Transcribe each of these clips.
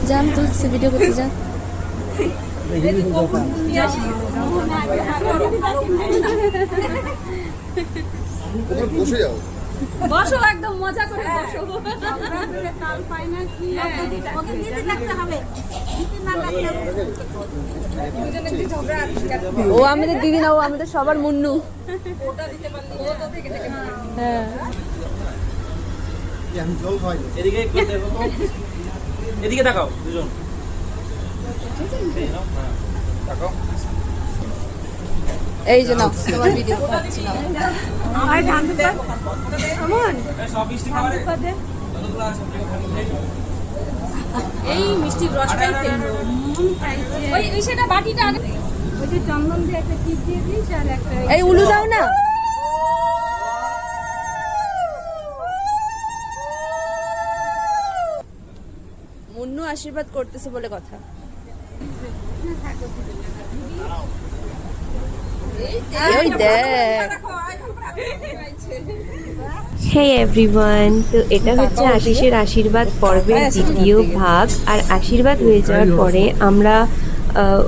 যান তুলছে ভিডিও করতে যান। বসে যাও, বসো একদম মজা করে বসো। ও আমাদের দিদি না, ও আমাদের সবার মুন্নু। হ্যাঁ আমি জল খাই। এদিকে একটু দেখো তো। এদিকে তাকাও দুজন। তাকাও। এই যে নাও তোমার ভিডিও করছি না। সব মিষ্টি খাবারে যতগুলো আছে এই মিষ্টির রসটাই ফেলবো। ওই সেটা বাটিটা আগে ওই যে চন্দন দিয়ে একটা টিপ দিয়ে দিস আর একটা এই উলু দাও না। মুন্নু আশীর্বাদ করতেছে বলে কথা। ওই দেখ Hey everyone, তো এটা হচ্ছে আশিসের আশীর্বাদ পর্বের দ্বিতীয় ভাগ। আর আশীর্বাদ হয়ে যাওয়ার পরে আমরা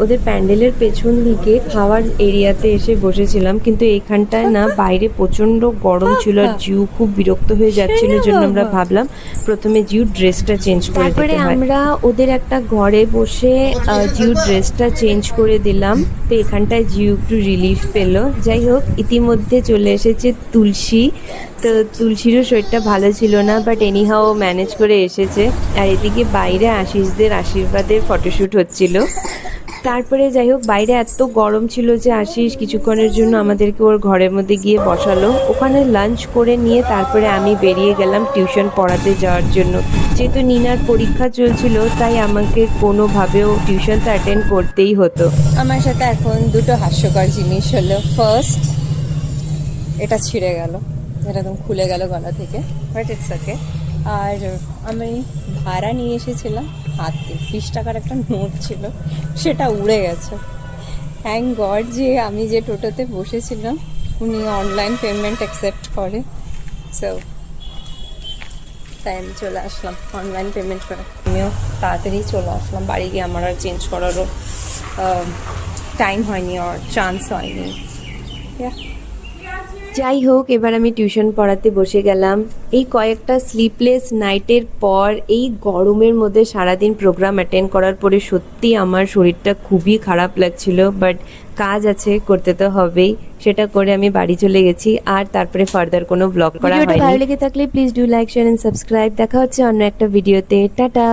ওদের প্যান্ডেলের পেছন দিকে খাওয়ার এরিয়াতে এসে বসেছিলাম, কিন্তু এখানটায় না বাইরে প্রচন্ড গরম ছিল আর জিউ খুব বিরক্ত হয়ে যাচ্ছিল, জন্য আমরা ভাবলাম প্রথমে জিউ ড্রেসটা চেঞ্জ করে তারপরে আমরা ওদের একটা ঘরে বসে জিউ ড্রেসটা চেঞ্জ করে দিলাম। তো এখানটায় জিউ একটু রিলিফ পেলো। যাই হোক, ইতিমধ্যে চলে এসেছে তুলসী। তো তুলসীরও শরীরটা ভালো ছিল না, বাট এনিহাও ম্যানেজ করে এসেছে। আর এদিকে বাইরে আশিসদের আশীর্বাদের ফটোশ্যুট হচ্ছিল। তারপরে যাই হোক, বাইরে এত গরম ছিল যে আশিস কিছুক্ষণের জন্য আমাদেরকে ওর ঘরের মধ্যে গিয়ে বসালো। ওখানে লাঞ্চ করে নিয়ে তারপরে আমি বেরিয়ে গেলাম টিউশন পড়াতে যাওয়ার জন্য। যেহেতু নিনার পরীক্ষা চলছিল, তাই আমাকে কোনোভাবেও টিউশনটা অ্যাটেন্ড করতেই হতো। আমার সাথে এখন দুটো হাস্যকর জিনিস হলো। ফার্স্ট, এটা ছিঁড়ে গেল, এটা একদম খুলে গেল গলা থেকে, বাট ইটস ওকে। আর আমি ভাড়া নিয়ে এসেছিলাম হাতে 20 টাকার একটা নোট ছিল, সেটা উড়ে গেছে। থ্যাংক গড যে আমি যে টোটোতে বসেছিলাম উনি অনলাইন পেমেন্ট অ্যাকসেপ্ট করে, সো তাই আমি চলে আসলাম অনলাইন পেমেন্ট করে। আমিও তাড়াতাড়ি চলে আসলাম বাড়ি গিয়ে। আমার আর চেঞ্জ করারও টাইম হয়নি আর চান্স হয়নি। যাই হোক, এবার আমি টিউশন পড়াতে বসে গেলাম। এই কয়েকটা স্লিপলেস নাইটের পর এই গরমের মধ্যে সারাদিন প্রোগ্রাম অ্যাটেন্ড করার পরে সত্যি আমার শরীরটা খুবই খারাপ লাগছিল, বাট কাজ আছে, করতে তো হবেই। সেটা করে আমি বাড়ি চলে গেছি। আর তারপরে ফার্দার কোনো ব্লগ করা হয়নি। ভালো লেগে থাকলে please do like, share and subscribe. দেখা হচ্ছে অন্য একটা ভিডিওতে। টাটা।